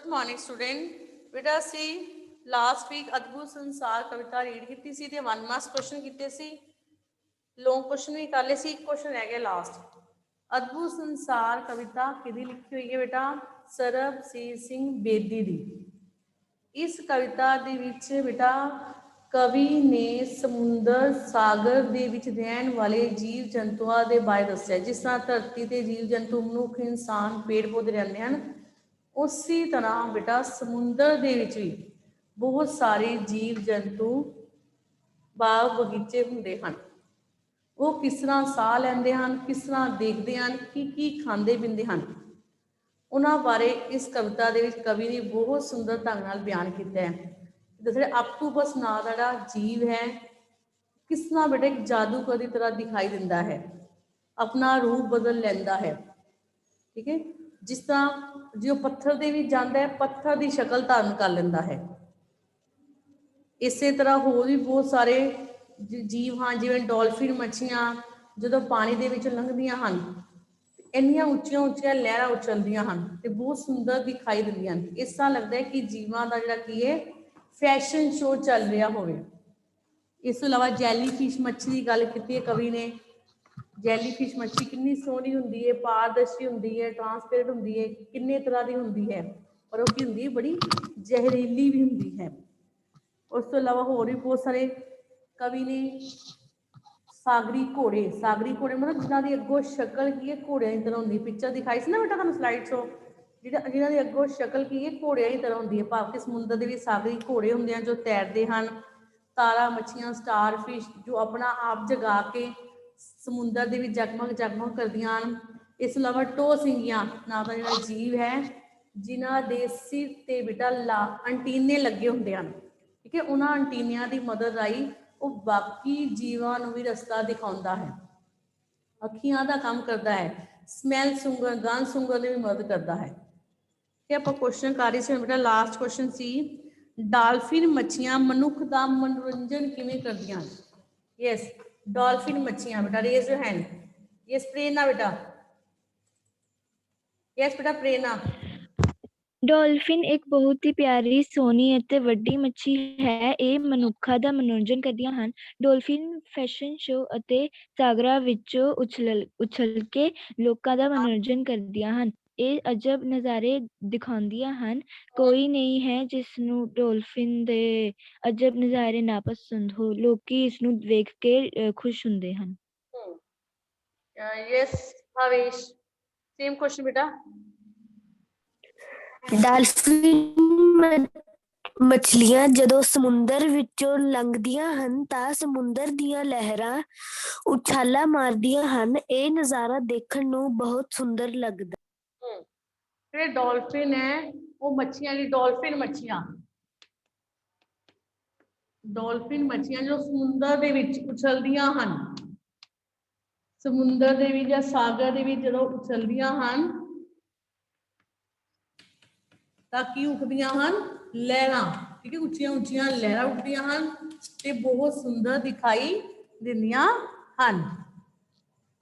Good morning student. बेटा सी last week अद्भुत संसार कविता रीड की सी ते 1 मार्क्स क्वेश्चन किए सी, लॉन्ग क्वेश्चन भी कर ले सी, एक क्वेश्चन रह गया लास्ट। अद्भुत संसार कविता किहदी लिखी हुई है बेटा? सरबजीत सिंह बेदी दी। इस कविता ਦੇ ਵਿੱਚ बेटा कवि ने समुद्र सागर ਦੇ ਵਿੱਚ ਰਹਿਣ ਵਾਲੇ ਜੀਵ ਜੰਤੂਆਂ ਦੇ ਬਾਰੇ ਦੱਸਿਆ। ਜਿਸ ਤਰ੍ਹਾਂ ਧਰਤੀ ਤੇ ਜੀਵ ਜੰਤੂ, ਮਨੁੱਖ, ਇਨਸਾਨ, ਪੇੜ ਪੌਦੇ ਰਹਿੰਦੇ ਹਨ, ਉਸੇ ਤਰ੍ਹਾਂ बेटा ਸਮੁੰਦਰ ਦੇ ਵਿੱਚ ਵੀ ਬਹੁਤ ਸਾਰੇ ਜੀਵ ਜੰਤੂ, ਬਾਗ ਬਗੀਚੇ ਹੁੰਦੇ ਹਨ। ਉਹ ਕਿਸ ਤਰ੍ਹਾਂ ਸਾਹ ਲੈਂਦੇ ਹਨ, ਕਿਸ ਤਰ੍ਹਾਂ ਦੇਖਦੇ ਹਨ, ਕੀ ਖਾਂਦੇ ਪੀਂਦੇ ਹਨ, ਉਹਨਾਂ ਬਾਰੇ ਇਸ ਕਵਿਤਾ ਦੇ ਵਿੱਚ ਕਵੀ ਨੇ ਬਹੁਤ ਸੁੰਦਰ ਢੰਗ ਨਾਲ ਬਿਆਨ ਕੀਤਾ ਹੈ। ਦੂਸਰੇ ਆਕਟੋਪਸ ਨਾਂ ਦਾ ਜਿਹੜਾ ਜੀਵ ਹੈ, ਕਿਸ ਤਰ੍ਹਾਂ ਬੇਟਾ ਇੱਕ ਜਾਦੂਗਰ ਦੀ ਤਰ੍ਹਾਂ ਦਿਖਾਈ ਦਿੰਦਾ ਹੈ, ਆਪਣਾ ਰੂਪ ਬਦਲ ਲੈਂਦਾ ਹੈ। ਠੀਕ ਹੈ, ਜਿਸ ਤਰ੍ਹਾਂ ਜੇ ਉਹ ਪੱਥਰ ਦੇ ਵਿੱਚ ਜਾਂਦਾ ਹੈ, ਪੱਥਰ ਦੀ ਸ਼ਕਲ ਧਾਰਨ ਕਰ ਲੈਂਦਾ ਹੈ। ਇਸੇ ਤਰ੍ਹਾਂ ਹੋਰ ਵੀ ਬਹੁਤ ਸਾਰੇ ਜੀਵ ਹਨ, ਜਿਵੇਂ ਡੋਲਫਿਨ ਮੱਛੀਆਂ ਜਦੋਂ ਪਾਣੀ ਦੇ ਵਿੱਚ ਲੰਘਦੀਆਂ ਹਨ, ਇੰਨੀਆਂ ਉੱਚੀਆਂ ਉੱਚੀਆਂ ਲਹਿਰਾਂ ਉਛਲਦੀਆਂ ਹਨ ਤੇ ਬਹੁਤ ਸੁੰਦਰ ਦਿਖਾਈ ਦਿੰਦੀਆਂ ਹਨ। ਇਸ ਤਰ੍ਹਾਂ ਲੱਗਦਾ ਹੈ ਕਿ ਜੀਵਾਂ ਦਾ ਜਿਹੜਾ ਕੀ ਹੈ, ਫੈਸ਼ਨ ਸ਼ੋਅ ਚੱਲ ਰਿਹਾ ਹੋਵੇ। ਇਸ ਤੋਂ ਇਲਾਵਾ ਜੈਲੀਫਿਸ਼ ਮੱਛੀ ਦੀ ਗੱਲ ਕੀਤੀ ਹੈ ਕਵੀ ਨੇ। ਜੈਲੀਫਿਸ਼ ਮੱਛੀ ਕਿੰਨੀ ਸੋਹਣੀ ਹੁੰਦੀ ਹੈ, ਪਾਰਦਰਸ਼ੀ ਹੁੰਦੀ ਹੈ, ਟ੍ਰਾਂਸਪੇਰੈਂਟ ਹੁੰਦੀ ਹੈ, ਕਿੰਨੇ ਤਰ੍ਹਾਂ ਦੀ ਹੁੰਦੀ ਹੈ, ਪਰ ਉਹ ਕੀ ਹੁੰਦੀ ਹੈ, ਬੜੀ ਜ਼ਹਿਰੀਲੀ ਵੀ ਹੁੰਦੀ ਹੈ। ਉਸ ਤੋਂ ਇਲਾਵਾ ਹੋਰ ਵੀ ਬਹੁਤ ਸਾਰੇ ਕਵੀ ਨੇ ਸਾਗਰੀ ਘੋੜੇ ਮਤਲਬ ਜਿਨ੍ਹਾਂ ਦੀ ਅੱਗੋਂ ਸ਼ਕਲ ਕੀ ਹੈ, ਘੋੜਿਆਂ ਦੀ ਤਰ੍ਹਾਂ ਹੁੰਦੀ ਹੈ। ਪਿਕਚਰ ਦਿਖਾਈ ਸੀ ਨਾ ਬੇਟਾ ਤੁਹਾਨੂੰ ਸਲਾਈਡ 'ਚੋਂ, ਜਿਨ੍ਹਾਂ ਦੀ ਅੱਗੋਂ ਸ਼ਕਲ ਕੀ ਹੈ, ਘੋੜਿਆਂ ਦੀ ਤਰ੍ਹਾਂ ਹੁੰਦੀ ਹੈ। ਭਾਵ ਕਿ ਸਮੁੰਦਰ ਦੇ ਵਿੱਚ ਸਾਗਰੀ ਘੋੜੇ ਹੁੰਦੇ ਹਨ ਜੋ ਤੈਰਦੇ ਹਨ। ਤਾਰਾ ਮੱਛੀਆਂ, ਸਟਾਰਫਿਸ਼ ਜੋ ਆਪਣਾ ਆਪ ਜਗਾ ਕੇ ਸਮੁੰਦਰ ਦੇ ਵਿੱਚ ਜਗਮਗ ਕਰਦੀਆਂ ਹਨ। ਇਸ ਤੋਂ ਇਲਾਵਾ ਟੋ ਸਿੰਗੀਆਂ ਨਾਂ ਦਾ ਜਿਹੜਾ ਜੀਵ ਹੈ, ਜਿਨ੍ਹਾਂ ਦੇ ਸਿਰ ਤੇ ਬੇਟਾ ਅੰਟੀਨੇ ਲੱਗੇ ਹੁੰਦੇ ਹਨ। ਠੀਕ ਹੈ, ਉਹਨਾਂ ਅੰਟੀਨਿਆਂ ਦੀ ਮਦਦ ਰਾਹੀਂ ਉਹ ਬਾਕੀ ਜੀਵਾਂ ਨੂੰ ਵੀ ਰਸਤਾ ਦਿਖਾਉਂਦਾ ਹੈ। ਅੱਖੀਆਂ ਦਾ ਕੰਮ ਕਰਦਾ ਹੈ, ਸਮੈਲ ਸੁੰਘਣ, ਗੰਧ ਸੁੰਘਣ ਦੀ ਵੀ ਮਦਦ ਕਰਦਾ ਹੈ। ਕਿ ਆਪਾਂ ਕੁਐਸਚਨ ਕਰ ਰਹੇ ਸੀ ਬੇਟਾ, ਲਾਸਟ ਕੁਐਸਚਨ ਸੀ ਡਾਲਫਿਨ ਮੱਛੀਆਂ ਮਨੁੱਖ ਦਾ ਮਨੋਰੰਜਨ ਕਿਵੇਂ ਕਰਦੀਆਂ ਹਨ? ਯੈਸ, ਡਾਲਫਿਨ ਮੱਛੀਆਂ बेटा raise your hand. Yes Prerna बेटा, यस बेटा प्रेरणा। ਡਾਲਫਿਨ ਇੱਕ ਬਹੁਤ ਹੀ ਪਿਆਰੀ, ਸੋਹਣੀ ਅਤੇ ਵੱਡੀ ਮੱਛੀ ਹੈ। ਇਹ ਮਨੁੱਖਾਂ ਦਾ ਮਨੋਰੰਜਨ ਕਰਦੀਆਂ ਹਨ। ਡਾਲਫਿਨ ਫੈਸ਼ਨ ਸ਼ੋਅ ਅਤੇ ਸਾਗਰਾਂ ਵਿੱਚ ਉਛਲ ਕੇ ਲੋਕਾਂ ਦਾ ਮਨੋਰੰਜਨ ਕਰਦੀਆਂ ਹਨ। ਇਹ ਅਜਬ ਨਜ਼ਾਰੇ ਦਿਖਾਉਂਦੀਆਂ ਹਨ। ਕੋਈ ਨਹੀਂ ਹੈ ਜਿਸ ਨੂੰ ਡਾਲਫਿਨ ਦੇ ਅਜਬ ਨਜ਼ਾਰੇ ਨਾ ਪਸੰਦ ਹੋ। ਲੋਕੀ ਇਸ ਨੂੰ ਵੇਖ ਕੇ ਖੁਸ਼ ਹੁੰਦੇ ਹਨ। यस भावेश, सेम क्वेश्चन बेटा। ਡਾਲਫਿਨ ਮਛਲੀਆਂ ਜਦੋਂ ਸਮੁੰਦਰ ਵਿੱਚੋਂ ਲੰਘਦੀਆਂ ਹਨ ਤਾਂ ਸਮੁੰਦਰ ਦੀਆਂ ਲਹਿਰਾਂ ਉਛਾਲਾਂ ਮਾਰਦੀਆਂ ਹਨ। ਇਹ ਨਜ਼ਾਰਾ ਦੇਖਣ ਨੂੰ ਬਹੁਤ ਸੁੰਦਰ ਲੱਗਦਾ। ਜਿਹੜੇ ਡਾਲਫਿਨ ਹੈ ਉਹ ਮੱਛੀਆਂ ਦੀ ਡਾਲਫਿਨ ਮੱਛੀਆਂ ਜੋ ਸਮੁੰਦਰ ਦੇ ਵਿੱਚ ਉਛਲਦੀਆਂ ਹਨ, ਸਮੁੰਦਰ ਦੇ ਵਿੱਚ ਜਾਂ ਸਾਗਰ ਦੇ ਵਿੱਚ ਜਦੋਂ ਉਛਲਦੀਆਂ ਹਨ ਤਾਂ ਕੀ ਉੱਠਦੀਆਂ ਹਨ? ਲਹਿਰਾਂ। ਠੀਕ ਹੈ, ਉੱਚੀਆਂ ਉੱਚੀਆਂ ਲਹਿਰਾਂ ਉੱਠਦੀਆਂ ਹਨ ਤੇ ਬਹੁਤ ਸੁੰਦਰ ਦਿਖਾਈ ਦਿੰਦੀਆਂ ਹਨ।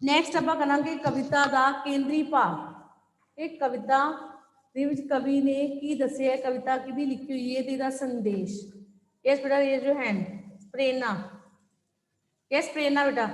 ਨੈਕਸਟ ਆਪਾਂ ਕਰਾਂਗੇ ਕਵਿਤਾ ਦਾ ਕੇਂਦਰੀ ਭਾਗ। ਇਹ ਕਵਿਤਾ ਦੇ ਵਿੱਚ ਕਵੀ ਨੇ ਕੀ ਦੱਸਿਆ, ਕਵਿਤਾ ਕਿਹਦੀ ਲਿਖੀ ਹੋਈ ਹੈ ਤੇ ਇਹਦਾ ਸੰਦੇਸ਼। ਯਸ ਬੇਟਾ raise your hand. Prerna, yes Prerna बेटा।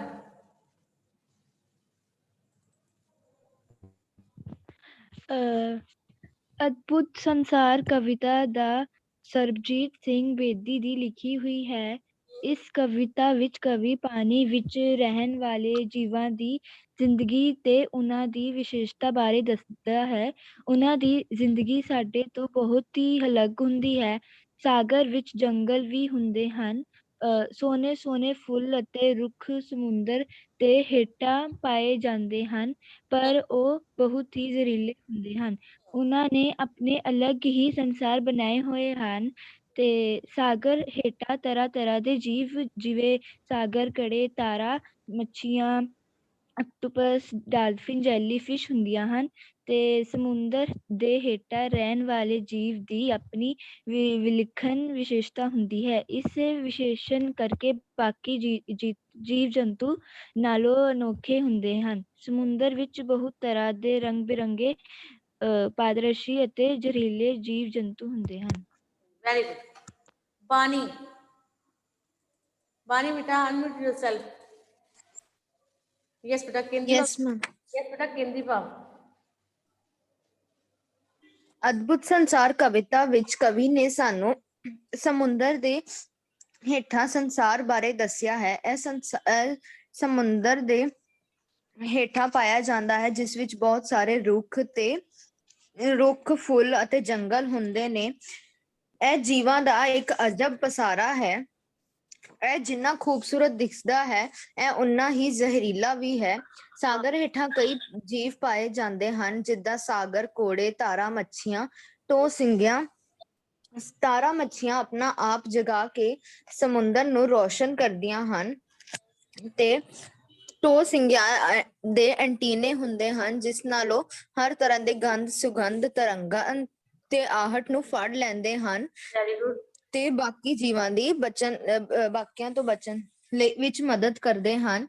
ਅਦਭੁਤ ਸੰਸਾਰ ਕਵਿਤਾ ਦਾ ਸਰਬਜੀਤ ਸਿੰਘ ਬੇਦੀ ਦੀ ਲਿਖੀ ਹੋਈ ਹੈ। ਇਸ ਕਵਿਤਾ ਵਿੱਚ ਕਵੀ ਪਾਣੀ ਵਿੱਚ ਰਹਿਣ ਵਾਲੇ ਜੀਵਾਂ ਦੀ ਜ਼ਿੰਦਗੀ ਤੇ ਉਹਨਾਂ ਦੀ ਵਿਸ਼ੇਸ਼ਤਾ ਬਾਰੇ ਦੱਸਦਾ ਹੈ। ਉਹਨਾਂ ਦੀ ਜ਼ਿੰਦਗੀ ਸਾਡੇ ਤੋਂ ਬਹੁਤ ਹੀ ਅਲੱਗ ਹੁੰਦੀ ਹੈ। ਸਾਗਰ ਵਿੱਚ ਜੰਗਲ ਵੀ ਹੁੰਦੇ ਹਨ। ਸੋਹਣੇ ਸੋਹਣੇ ਫੁੱਲ ਅਤੇ ਰੁੱਖ ਸਮੁੰਦਰ ਦੇ ਹੇਠਾਂ ਪਾਏ ਜਾਂਦੇ ਹਨ, ਪਰ ਉਹ ਬਹੁਤ ਹੀ ਜ਼ਹਿਰੀਲੇ ਹੁੰਦੇ ਹਨ। ਉਹਨਾਂ ਨੇ ਆਪਣੇ ਅਲੱਗ ਹੀ ਸੰਸਾਰ ਬਣਾਏ ਹੋਏ ਹਨ ਤੇ ਸਾਗਰ ਹੇਠਾਂ ਤਰ੍ਹਾਂ ਤਰ੍ਹਾਂ ਦੇ ਜੀਵ ਜਿਵੇਂ ਸਾਗਰ ਘੜੇ, ਤਾਰਾ ਮੱਛੀਆਂ, ਆਕਟੋਪਸ, ਡਾਲਫਿਨ, ਜੈਲੀਫਿਸ਼ ਹੁੰਦੀਆਂ ਹਨ ਤੇ ਸਮੁੰਦਰ ਦੇ ਹੇਠਾਂ ਰਹਿਣ ਵਾਲੇ ਜੀਵ ਦੀ ਆਪਣੀ ਵਿਲੱਖਣ ਵਿਸ਼ੇਸ਼ਤਾ ਹੁੰਦੀ ਹੈ। ਇਸ ਵਿਸ਼ੇਸ਼ਣ ਕਰਕੇ ਬਾਕੀ ਜੀਵ ਜੰਤੂ ਨਾਲੋਂ ਅਨੋਖੇ ਹੁੰਦੇ ਹਨ। ਸਮੁੰਦਰ ਵਿੱਚ ਬਹੁਤ ਤਰ੍ਹਾਂ ਦੇ ਰੰਗ ਬਿਰੰਗੇ ਪਾਰਦਰਸ਼ੀ ਅਤੇ ਜ਼ਹਿਰੀਲੇ ਜੀਵ ਜੰਤੂ ਹੁੰਦੇ ਹਨ। Very good. ਬਾਨੀ, ਬਾਨੀ ਬੇਟਾ ਅਨਮਿਊਟ ਯੋਰਸੈਲਫ। ਯੈਸ ਬੇਟਾ ਕੇਂਦਰੀ ਭਾਵ। Yes ma'am. ਯੈਸ ਬੇਟਾ ਕੇਂਦਰੀ ਭਾਵ। ਅਦਭੁਤ ਸੰਸਾਰ ਕਵਿਤਾ ਵਿੱਚ ਕਵੀ ਨੇ ਸਾਨੂੰ ਸਮੁੰਦਰ ਦੇ ਹੇਠਾਂ ਸੰਸਾਰ ਬਾਰੇ ਦੱਸਿਆ ਹੈ। ਇਹ ਸਮੁੰਦਰ ਦੇ ਹੇਠਾਂ ਪਾਇਆ ਜਾਂਦਾ ਹੈ, ਜਿਸ ਵਿੱਚ ਬਹੁਤ ਸਾਰੇ ਰੁੱਖ, ਫੁੱਲ ਅਤੇ ਜੰਗਲ ਹੁੰਦੇ ਨੇ। ਇਹ ਜੀਵਾਂ ਦਾ ਇੱਕ ਅਜਬ ਪਸਾਰਾ ਹੈ। ਇਹ ਜਿੰਨਾ ਖੂਬਸੂਰਤ ਦਿਖਦਾ ਹੈ, ਇਹ ਉਨਾ ਹੀ ਜ਼ਹਿਰੀਲਾ ਵੀ ਹੈ। ਸਾਗਰ ਹੇਠਾਂ ਕਈ ਜੀਵ ਪਾਏ ਜਾਂਦੇ ਹਨ, ਜਿੱਦਾਂ ਸਾਗਰ ਘੋੜੇ, ਤਾਰਾ ਮੱਛੀਆਂ, ਟੋ ਸਿੰਗੀਆਂ। ਤਾਰਾ ਮੱਛੀਆਂ ਆਪਣਾ ਆਪ ਜਗਾ ਕੇ ਸਮੁੰਦਰ ਨੂੰ ਰੋਸ਼ਨ ਕਰਦੀਆਂ ਹਨ ਤੇ ਟੋ ਸਿੰਗੀਆਂ ਦੇ ਐਂਟੀਨੇ ਹੁੰਦੇ ਹਨ, ਜਿਸ ਨਾਲ ਉਹ ਹਰ ਤਰ੍ਹਾਂ ਦੇ ਗੰਧ, ਸੁਗੰਧ, ਤਰੰਗਾਂ ਤੇ ਆਹਟ ਨੂੰ ਫੜ ਲੈਂਦੇ ਹਨ ਵੈਰੀ ਗੁੱਡ। ਤੇ ਬਾਕੀ ਜੀਵਾਂ ਦੀ ਬਾਕੀਆਂ ਤੋਂ ਬਚਣ ਵਿੱਚ ਮਦਦ ਕਰਦੇ ਹਨ।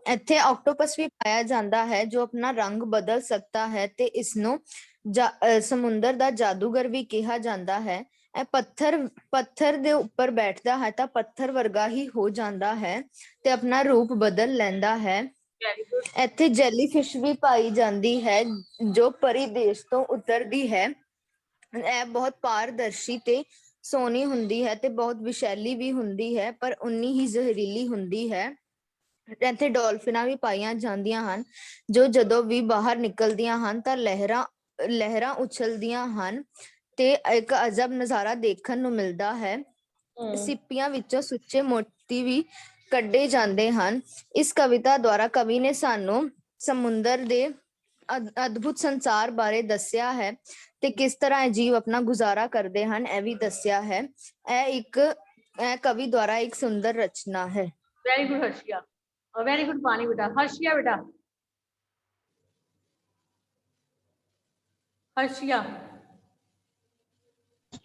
ਇੱਥੇ ਆਕਟੋਪਸ ਵੀ ਪਾਇਆ ਜਾਂਦਾ ਹੈ, ਜੋ ਆਪਣਾ ਰੰਗ ਬਦਲ ਸਕਦਾ ਹੈ ਤੇ ਇਸਨੂੰ ਸਮੁੰਦਰ ਦਾ ਜਾਦੂਗਰ ਵੀ ਕਿਹਾ ਜਾਂਦਾ ਹੈ। ਇਹ ਪੱਥਰ ਦੇ ਉੱਪਰ ਬੈਠਦਾ ਹੈ ਤਾਂ ਪੱਥਰ ਵਰਗਾ ਹੀ ਹੋ ਜਾਂਦਾ ਹੈ ਤੇ ਆਪਣਾ ਰੂਪ ਬਦਲ ਲੈਂਦਾ ਹੈ। Very good. ਇੱਥੇ ਜੈਲੀਫਿਸ਼ ਵੀ ਪਾਈ ਜਾਂਦੀ ਹੈ, ਜੋ ਪਰੀ ਦੇਸ਼ ਤੋਂ ਉਤਰਦੀ ਹੈ। ਇਹ ਬਹੁਤ ਪਾਰਦਰਸ਼ੀ ਤੇ ਸੋਹਣੀ ਹੁੰਦੀ ਹੈ ਤੇ ਬਹੁਤ ਵਿਸ਼ੈਲੀ ਵੀ ਹੁੰਦੀ ਹੈ, ਪਰ ਉਨੀ ਹੀ ਜ਼ਹਿਰੀਲੀ ਹੁੰਦੀ ਹੈ। ਇੱਥੇ ਡੋਲਫਿਨਾਂ ਵੀ ਪਾਈਆਂ ਜਾਂਦੀਆਂ ਹਨ, ਜੋ ਜਦੋਂ ਵੀ ਬਾਹਰ ਨਿਕਲਦੀਆਂ ਹਨ ਤਾਂ ਲਹਿਰਾਂ ਉਛਲਦੀਆਂ ਹਨ ਤੇ ਇੱਕ ਅਜਬ ਨਜ਼ਾਰਾ ਦੇਖਣ ਨੂੰ ਮਿਲਦਾ ਹੈ। ਸਿੱਪੀਆਂ ਵਿੱਚੋਂ ਸੁੱਚੇ ਮੋਤੀ ਵੀ ਕੱਢੇ ਜਾਂਦੇ ਹਨ। ਇਸ ਕਵਿਤਾ ਦੁਆਰਾ ਕਵੀ ਨੇ ਸਾਨੂੰ ਸਮੁੰਦਰ ਦੇ ਅਦਭੁਤ ਸੰਸਾਰ ਬਾਰੇ ਦੱਸਿਆ ਹੈ ਤੇ ਕਿਸ ਤਰ੍ਹਾਂ ਇਹ ਜੀਵ ਆਪਣਾ ਗੁਜ਼ਾਰਾ ਕਰਦੇ ਹਨ, ਇਹ ਵੀ ਦੱਸਿਆ ਹੈ। ਇਹ ਕਵੀ ਦੁਆਰਾ ਇੱਕ ਸੁੰਦਰ ਰਚਨਾ ਹੈ। Very good Harshiya. Very good Bani ਬੇਟਾ। ਹਰਸ਼ਿਆ ਬੇਟਾ। ਹਰਸ਼ਿਆ।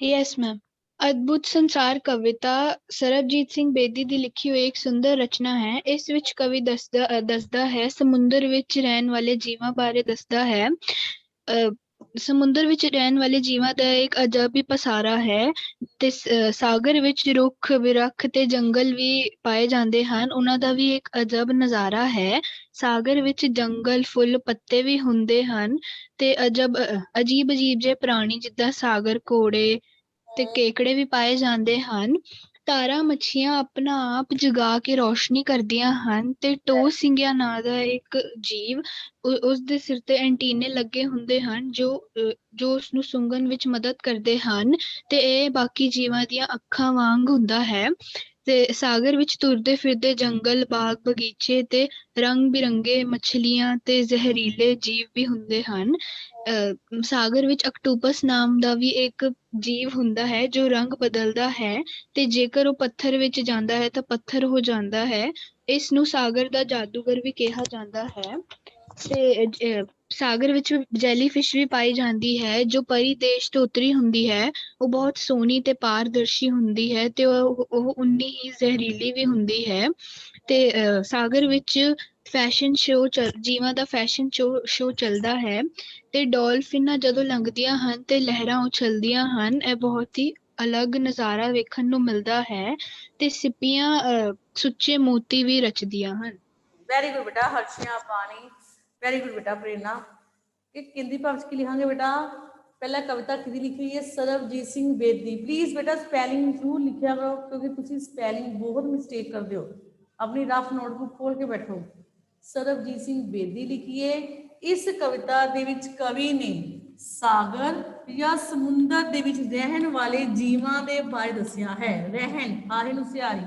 Yes ma'am. ਅਦਭੁਤ ਸੰਸਾਰ ਕਵਿਤਾ ਸਰਬਜੀਤ ਸਿੰਘ ਬੇਦੀ ਦੀ ਲਿਖੀ ਹੋਈ ਇੱਕ ਸੁੰਦਰ ਰਚਨਾ ਹੈ। ਇਸ ਵਿੱਚ ਕਵੀ ਦੱਸਦਾ ਹੈ, ਸਮੁੰਦਰ ਵਿੱਚ ਰਹਿਣ ਵਾਲੇ ਜੀਵਾਂ ਬਾਰੇ ਦੱਸਦਾ ਹੈ। ਸਮੁੰਦਰ ਵਿੱਚ ਰਹਿਣ ਵਾਲੇ ਜੀਵਾਂ ਦਾ ਇੱਕ ਅਜਬ ਹੀ ਪਸਾਰਾ ਹੈ ਤੇ ਸਾਗਰ ਵਿੱਚ ਰੁੱਖ ਬਿਰਖ ਤੇ ਜੰਗਲ ਵੀ ਪਾਏ ਜਾਂਦੇ ਹਨ। ਉਹਨਾਂ ਦਾ ਵੀ ਇੱਕ ਅਜਬ ਨਜ਼ਾਰਾ ਹੈ। ਸਾਗਰ ਵਿੱਚ ਜੰਗਲ, ਫੁੱਲ, ਪੱਤੇ ਵੀ ਹੁੰਦੇ ਹਨ ਤੇ ਅਜੀਬ ਜਿਹੇ ਪ੍ਰਾਣੀ ਜਿੱਦਾਂ ਸਾਗਰ ਘੋੜੇ ਤੇ ਕੇਕੜੇ ਵੀ ਪਾਏ ਜਾਂਦੇ ਹਨ। ਤਾਰਾ ਮੱਛੀਆਂ ਆਪਣਾ ਆਪ ਜਗਾ ਕੇ ਰੋਸ਼ਨੀ ਕਰਦੀਆਂ ਹਨ ਤੇ ਟੋ ਸਿੰਗੀਆਂ ਨਾਂ ਦਾ ਇੱਕ ਜੀਵ, ਉਸ ਦੇ ਸਿਰ ਤੇ ਐਂਟੀਨੇ ਲੱਗੇ ਹੁੰਦੇ ਹਨ, ਜੋ ਉਸ ਨੂੰ ਸੁੰਘਣ ਵਿੱਚ ਮਦਦ ਕਰਦੇ ਹਨ ਤੇ ਇਹ ਬਾਕੀ ਜੀਵਾਂ ਦੀਆਂ ਅੱਖਾਂ ਵਾਂਗ ਹੁੰਦਾ ਹੈ। ਤੇ ਸਾਗਰ ਵਿੱਚ ਤੁਰਦੇ ਫਿਰਦੇ ਜੰਗਲ, ਬਾਗ, ਬਗੀਚੇ ਤੇ ਰੰਗ ਬਿਰੰਗੇ ਮੱਛਲੀਆਂ ਤੇ ਜ਼ਹਿਰੀਲੇ ਜੀਵ ਵੀ ਹੁੰਦੇ ਹਨ। ਸਾਗਰ ਵਿੱਚ ਆਕਟੋਪਸ ਨਾਮ ਦਾ ਵੀ ਇੱਕ ਜੀਵ ਹੁੰਦਾ ਹੈ, ਜੋ ਰੰਗ ਬਦਲਦਾ ਹੈ ਤੇ ਜੇਕਰ ਉਹ ਪੱਥਰ ਵਿੱਚ ਜਾਂਦਾ ਹੈ ਤਾਂ ਪੱਥਰ ਹੋ ਜਾਂਦਾ ਹੈ। ਇਸ ਨੂੰ ਸਾਗਰ ਦਾ ਜਾਦੂਗਰ ਵੀ ਕਿਹਾ ਜਾਂਦਾ ਹੈ। ਤੇ ਸਾਗਰ ਵਿੱਚ ਜੈਲੀਫਿਸ਼ ਵੀ ਪਾਈ ਜਾਂਦੀ ਹੈ, ਜੋ ਪਰੀ ਦੇਸ਼ ਤੋਂ ਉਤਰੀ ਹੁੰਦੀ ਹੈ। ਉਹ ਬਹੁਤ ਸੋਹਣੀ ਤੇ ਪਾਰਦਰਸ਼ੀ ਹੁੰਦੀ ਹੈ ਤੇ ਉਹ ਉਨੀ ਹੀ ਜ਼ਹਿਰੀਲੀ ਵੀ ਹੁੰਦੀ ਹੈ। ਤੇ ਸਾਗਰ ਵਿੱਚ ਜੀਵਾਂ ਦਾ ਫੈਸ਼ਨ ਸ਼ੋ ਚੱਲਦਾ ਹੈ ਤੇ ਡੋਲਫਿਨਾਂ ਜਦੋਂ ਲੰਘਦੀਆਂ ਹਨ ਤੇ ਲਹਿਰਾਂ ਉਛਲਦੀਆਂ ਹਨ। ਇਹ ਬਹੁਤ ਹੀ ਅਲੱਗ ਨਜ਼ਾਰਾ ਵੇਖਣ ਨੂੰ ਮਿਲਦਾ ਹੈ ਤੇ ਸਿੱਪੀਆਂ ਸੁੱਚੇ ਮੋਤੀ ਵੀ ਰਚਦੀਆਂ ਹਨ। ਵੈਰੀ ਗੁੱਡ ਬੇਟਾ ਹਰਸ਼ਿਆ, ਬਾਣੀ। ਵੈਰੀ ਗੁੱਡ ਬੇਟਾ ਪ੍ਰੇਰਨਾ। ਇਹ ਕੇਂਦਰੀ ਭਾਵ ਚ ਕੀ ਲਿਖਾਂਗੇ ਬੇਟਾ? ਪਹਿਲਾਂ ਕਵਿਤਾ ਕਿਹਦੀ ਲਿਖੀ ਹੋਈ ਹੈ? ਸਰਬਜੀਤ ਸਿੰਘ ਬੇਦੀ। ਪਲੀਜ਼ ਬੇਟਾ ਸਪੈਲਿੰਗ ਜ਼ਰੂਰ ਲਿਖਿਆ ਕਰੋ, ਕਿਉਂਕਿ ਤੁਸੀਂ ਸਪੈਲਿੰਗ ਬਹੁਤ ਮਿਸਟੇਕ ਕਰਦੇ ਹੋ। ਆਪਣੀ ਰਫ ਨੋਟਬੁੱਕ ਖੋਲ ਕੇ ਬੈਠੋ। ਸਰਬਜੀਤ ਸਿੰਘ ਬੇਦੀ ਲਿਖੀਏ। ਇਸ ਕਵਿਤਾ ਦੇ ਵਿੱਚ ਕਵੀ ਨੇ ਸਾਗਰ ਜਾਂ ਸਮੁੰਦਰ ਦੇ ਵਿੱਚ ਰਹਿਣ ਵਾਲੇ ਜੀਵਾਂ ਦੇ ਬਾਰੇ ਦੱਸਿਆ ਹੈ। ਰਹਿਣ, ਆਹੇ ਨੂੰ ਸਿਆਰੀ,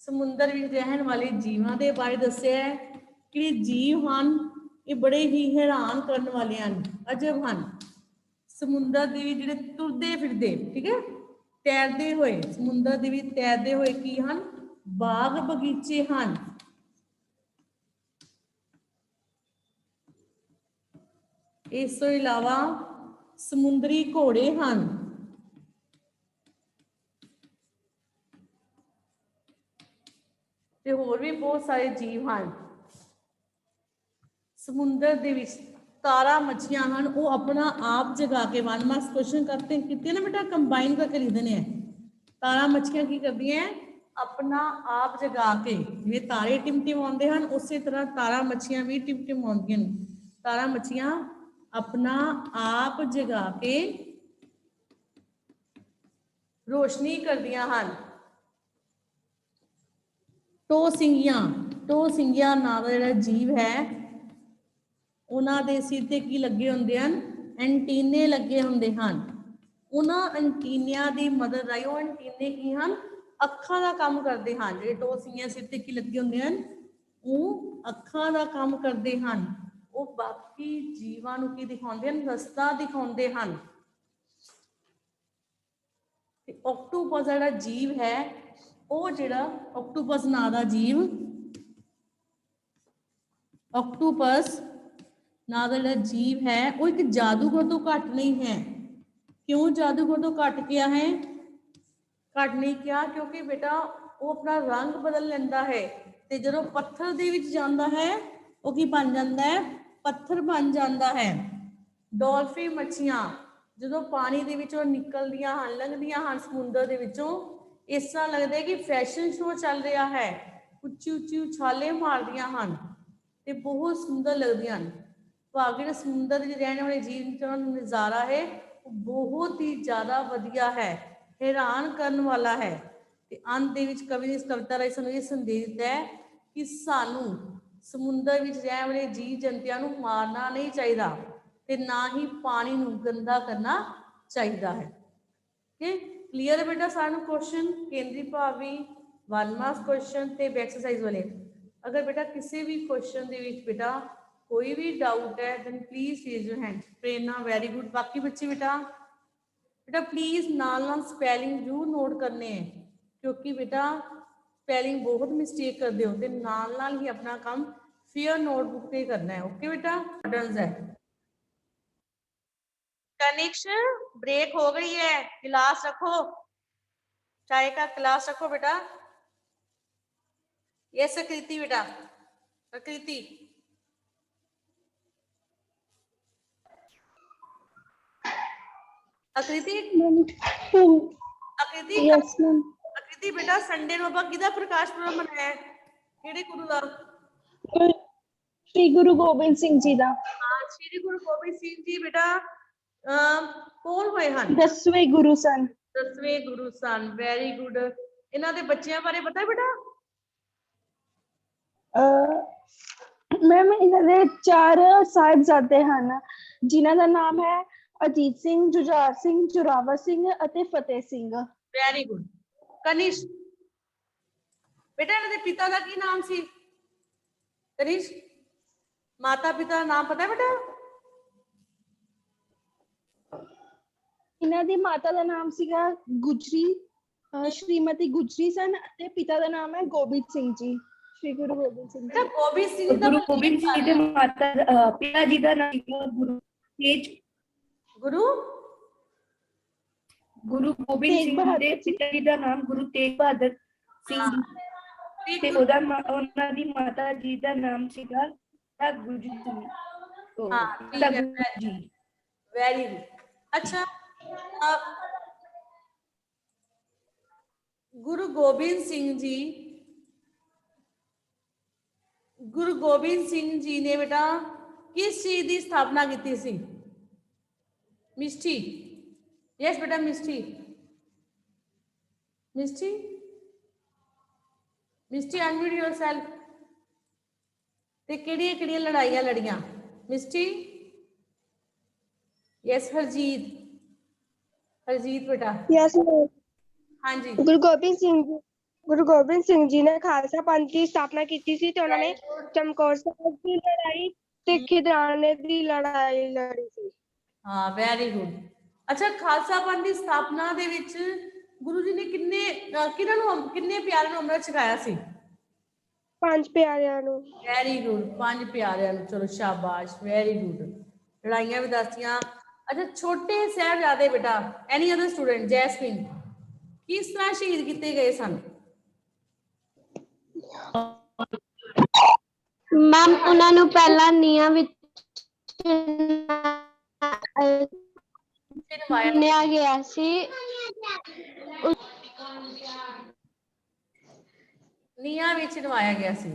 ਸਮੁੰਦਰ ਵਿੱਚ ਰਹਿਣ ਵਾਲੇ ਜੀਵਾਂ ਦੇ ਬਾਰੇ ਦੱਸਿਆ ਹੈ। ਕਿ ਜੀਵ ਹਨ ਇਹ ਬੜੇ ਹੀ ਹੈਰਾਨ ਕਰਨ ਵਾਲੇ ਹਨ, ਅਜਬ ਹਨ। ਸਮੁੰਦਰ ਦੇ ਵਿੱਚ ਜਿਹੜੇ ਤੁਰਦੇ ਫਿਰਦੇ, ਠੀਕ ਹੈ, ਤੈਰਦੇ ਹੋਏ, ਸਮੁੰਦਰ ਦੇ ਵਿੱਚ ਤੈਰਦੇ ਹੋਏ ਕੀ ਹਨ? ਬਾਗ ਬਗੀਚੇ ਹਨ। ਇਸ ਤੋਂ ਇਲਾਵਾ ਸਮੁੰਦਰੀ ਘੋੜੇ ਹਨ। ਤੇ ਹੋਰ ਵੀ ਬਹੁਤ ਸਾਰੇ ਜੀਵ ਹਨ ਸਮੁੰਦਰ ਦੇ ਵਿੱਚ। तारा मच्छियां हैं वो अपना आप जगा के 1 मार्क्स क्वेश्चन करते हैं कितने ना बेटा कंबाइन करके लिख देने हैं। तारा मच्छियां की करती हैं अपना आप जगा के, जिवें तारे टिमटिमाउंदे हैं उस तरह तारा मच्छियां भी टिमटिमाउंदियां ने। तारा मच्छियां अपना आप जगा के रोशनी करदियां हैं। टो सिंगिया नाम का जिहड़ा जीव है ਉਹਨਾਂ ਦੇ ਸਿਰ ਤੇ ਕੀ ਲੱਗੇ ਹੁੰਦੇ ਹਨ, ਐਂਟੀਨੇ ਲੱਗੇ ਹੁੰਦੇ ਹਨ। ਉਹਨਾਂ ਐਂਟੀਨਿਆਂ ਦੀ ਮਦਦ ਰਾਹੀਂ, ਉਹ ਐਂਟੀਨੇ ਕੀ ਹਨ, ਅੱਖਾਂ ਦਾ ਕੰਮ ਕਰਦੇ ਹਨ। ਜਿਹੜੇ ਟੋਸੀਆਂ ਸਿਰ ਤੇ ਕੀ ਲੱਗੇ ਹੁੰਦੇ ਹਨ, ਉਹ ਅੱਖਾਂ ਦਾ ਕੰਮ ਕਰਦੇ ਹਨ। ਉਹ ਬਾਕੀ ਜੀਵਾਂ ਨੂੰ ਕੀ ਦਿਖਾਉਂਦੇ ਹਨ, ਰਸਤਾ ਦਿਖਾਉਂਦੇ ਹਨ। ਤੇ ਆਕਟੋਪਸ ਜਿਹੜਾ ਜੀਵ ਹੈ, ਉਹ ਜਿਹੜਾ ਆਕਟੋਪਸ ਨਾਂ ਦਾ ਜੀਵ, ਆਕਟੋਪਸ ना का जीव है वो एक जादूगर तो घट नहीं है। क्यों जादूगर तो घट गया है, घट नहीं किया? क्योंकि बेटा वो अपना रंग बदल लेंदा है ते जदों पत्थर दे विच जांदा है वो की बन जाता है, पत्थर बन जाता है। डॉल्फिन मच्छियां जदों पानी दे विचों निकलदियां हन, लंघदियां हन समुंदर दे विचों, इस तरह लगदा है कि फैशन शो चल रहा है। उच्ची उच्ची उछाले मारदियां हन ते बहुत सुंदर लगदियां हन। भागे समुद्र में रहने वाले जीव का नज़ारा है बहुत ही ज़्यादा वधिया है, हैरान करने वाला है। ते अंत दे विच कवि ने इस कविता राਹੀਂ ਸਾਨੂੰ ਇਹ ਸੰਦੇਸ਼ ਦਿੱਤਾ ਹੈ कि सानू समुद्र में रहने वाले जीव जंतुओं को मारना नहीं चाहिए ते ना ही पानी को गंदा करना चाहिए है। ओके, क्लीयर है बेटा? सानू क्वेश्चन केंद्री भाव भी 1 मार्क्स क्वेश्चन ते एक्सरसाइज वाले। अगर बेटा किसी भी क्वेश्चन दे विच बेटा कोई भी डाउट है then please raise your hand. Prerna very good. बाकी बच्चे बेटा प्लीज नाल स्पैलिंग जरूर नोट करने हैं, क्योंकि बेटा स्पैलिंग बहुत मिस्टेक करते हो, तो नाल ही अपना काम फेयर नोटबुक पे करना है। ओके बेटा, डन है। कनेक्शन ब्रेक हो गई है, क्लास रखो, चाय का क्लास रखो बेटा। यस आकृति बेटा, आकृति आकृति आकृति यस मैम। आकृति बेटा संडे ਨੂੰ ਆਪਾਂ ਕਿਹਦਾ ਪ੍ਰਕਾਸ਼ ਪੁਰਬ ਮਨਾਇਆ ਹੈ, ਕਿਹੜੇ ਗੁਰੂ ਦਾ? श्री गुरु गोबिंद सिंह जी ਦਾ। ਹਾਂ, श्री गुरु गोबिंद सिंह जी बेटा ਕੌਣ ਹੋਏ ਹਨ? 10ਵੇਂ ਗੁਰੂ ਸਨ। 10ਵੇਂ ਗੁਰੂ ਸਨ। Very good. ਇਹਨਾਂ ਦੇ ਬੱਚਿਆਂ ਬਾਰੇ ਪਤਾ ਹੈ ਬੇਟਾ? ਮੈਮ ਇਹਨਾਂ ਦੇ 4 ਸਾਹਿਬਜ਼ਾਦੇ ਹਨ, ਜਿਨ੍ਹਾਂ ਦਾ ਨਾਮ ਹੈ ਅਜੀਤ ਸਿੰਘ, ਜੁਝਾਰ ਸਿੰਘ, ਜੋਰਾਵਰ ਸਿੰਘ ਅਤੇ ਫਤਿਹ ਸਿੰਘ। Very good. ਕਨਿਸ਼ बेटा इन्होंने पिता का की नाम सी? कनिश माता पिता का नाम पता है बेटा? ਇਹਨਾਂ ਦੀ ਮਾਤਾ ਦਾ ਨਾਮ ਸੀਗਾ ਗੁਜਰੀ, ਸ਼੍ਰੀਮਤੀ ਗੁਜਰੀ ਸਨ, ਅਤੇ ਪਿਤਾ ਦਾ ਨਾਮ ਹੈ ਗੋਬਿੰਦ ਸਿੰਘ ਜੀ, ਸ਼੍ਰੀ ਗੁਰੂ ਗੋਬਿੰਦ ਸਿੰਘ ਜੀ। गोबिंद सिंह दा गुरु गोबिंद सिंह जी के माता पिता जी का नाम गुरु तेज गुरु गोबिंद सिंह ਦੇ ਪਿਤਾ ਜੀ ਦਾ ਨਾਮ ਗੁਰੂ ਤੇਗ ਬਹਾਦਰ ਸਿੰਘ ਤੇ ਉਹਨਾਂ ਦੀ ਮਾਤਾ ਜੀ ਦਾ ਨਾਮ ਸੀਗਾ ਗੁਜਰੀ ਸਿੰਘ। हाँ ठीक है जी, वेरी गुड। अच्छा, गुरु गोबिंद सिंह जी ने बेटा किस चीज की स्थापना की सी? मिष्टी। यस बेटा, मिष्टी अनम्यूट योरसेल्फ। ते किहड़ियां लड़ाइयां लड़ियां मिष्टी? यस हरजीत बेटा। यस हाँ जी। गुरु गोबिंद सिंह जी ने खालसा पंथ की स्थापना की थी ते उन्होंने चमकौर साहब की लड़ाई ते खिदराने की लड़ाई लड़ी थी। हाँ वेरी गुड। अच्छा, खालसा पंथ की स्थापना दे विच गुरु जी ने किन्ने प्यारे नूं अमृत छकाया सी? 5 प्यारियां नूं। वेरी गुड, 5 प्यारियां नूं। चलो शाबाश, वेरी गुड। लड़ाइयां भी दसियां। अच्छा, छोटे साहिबजादे बेटा, एनी अदर स्टूडेंट? जैसमिन, किस तरह शहीद किए गए सन? मैम उन्हां नूं पहला नीहां विच ਚੁਣਿਆ ਗਿਆ ਸੀ। ਨੀਹਾਂ ਵਿੱਚ ਨਵਾਇਆ ਗਿਆ ਸੀ।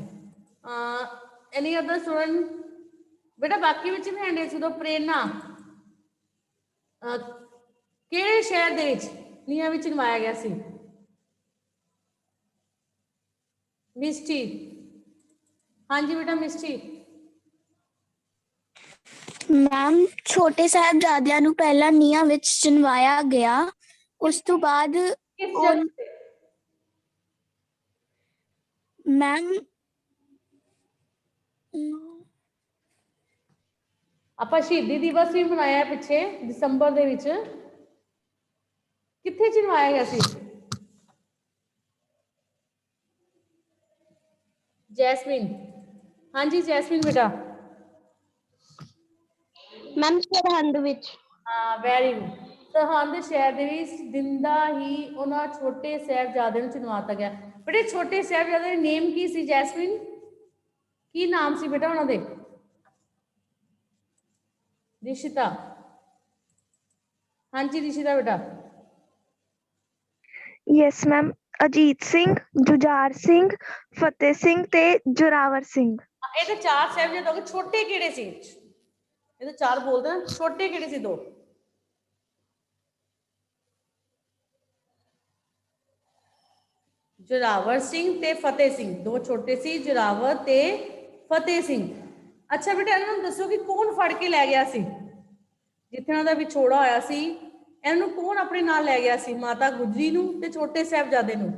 Any other student? ਬੇਟਾ ਬਾਕੀ ਵਿੱਚ ਵੀ ਹੈਂਡੇ ਸੀ। ਪ੍ਰੇਰਨਾ ਕਿਹੜੇ ਸ਼ਹਿਰ ਦੇ ਵਿੱਚ ਨੀਹਾਂ ਵਿੱਚ ਨਵਾਇਆ ਗਿਆ ਸੀ? ਮਿਸਟੀ, ਹਾਂਜੀ ਬੇਟਾ ਮਿਸਟੀ। ਮੈਮ ਛੋਟੇ ਸਾਹਿਬਜ਼ਾਦਿਆਂ ਨੂੰ ਪਹਿਲਾਂ ਨੀਹਾਂ ਵਿੱਚ ਚਿਣਵਾਇਆ ਗਿਆ, ਉਸ ਤੋਂ ਬਾਅਦ ਕਿਸ ਜਗ੍ਹਾ ਤੇ? ਮੈਮ ਆਪਾਂ ਸ਼ਹੀਦੀ ਦਿਵਸ ਵੀ ਮਨਾਇਆ ਪਿੱਛੇ ਦਸੰਬਰ ਦੇ ਵਿੱਚ, ਕਿੱਥੇ ਚਿਣਵਾਇਆ ਗਿਆ ਸੀ? ਜੈਸਮੀਨ, ਹਾਂਜੀ ਜੈਸਮੀਨ ਬੇਟਾ। ਮੈਮ ਸਰਹੰਦ ਵਿੱਚ। ਹਾਂ ਵੈਰੀ ਗੁੱਡ। ਸਰਹੰਦ ਸ਼ਹਿਰ ਦੇ ਵਿੱਚ ਦਿੰਦਾ ਹੀ ਉਹਨਾਂ ਛੋਟੇ ਸਾਹਿਬਜ਼ਾਦੇ ਨੂੰ ਚਿਣਵਾਤਾ ਗਿਆ। ਬੇਟੇ ਛੋਟੇ ਸਾਹਿਬਜ਼ਾਦੇ ਦੇ ਨੇਮ ਕੀ ਸੀ ਜੈਸਮੀਨ? ਕੀ ਨਾਮ ਸੀ ਬੇਟਾ ਉਹਨਾਂ ਦੇ? ਰਿਸ਼ਿਤਾ, ਹਾਂਜੀ ਰਿਸ਼ਿਤਾ ਬੇਟਾ। ਯੈਸ ਮੈਮ, ਅਜੀਤ ਸਿੰਘ, ਜੁਝਾਰ ਸਿੰਘ, ਫਤਿਹ ਸਿੰਘ ਤੇ ਜੋਰਾਵਰ ਸਿੰਘ। ਇਹ ਤਾਂ ਚਾਰ ਸਾਹਿਬਜ਼ਾਦੇ ਹੋ ਗਏ। ਛੋਟੇ ਕਿਹੜੇ ਸੀ? ਇਹ ਤਾਂ ਚਾਰ ਬੋਲਦੇ ਨਾ, ਛੋਟੇ ਕਿਹੜੇ ਸੀ? ਦੋ। ਜੋਰਾਵਰ ਸਿੰਘ ਤੇ ਫਤਿਹ ਸਿੰਘ, ਦੋ ਛੋਟੇ ਸੀ, ਜੋਰਾਵਰ ਤੇ ਫਤਿਹ ਸਿੰਘ। ਅੱਛਾ ਬੇਟਾ ਇਹਨਾਂ ਨੂੰ ਦੱਸੋ ਕਿ ਕੌਣ ਫੜ ਕੇ ਲੈ ਗਿਆ ਸੀ ਜਿੱਥੇ ਉਹਨਾਂ ਦਾ ਵਿਛੋੜਾ ਹੋਇਆ ਸੀ? ਇਹਨਾਂ ਨੂੰ ਕੌਣ ਆਪਣੇ ਨਾਲ ਲੈ ਗਿਆ ਸੀ? ਮਾਤਾ ਗੁਜਰੀ ਨੂੰ ਤੇ ਛੋਟੇ ਸਾਹਿਬਜ਼ਾਦੇ ਨੂੰ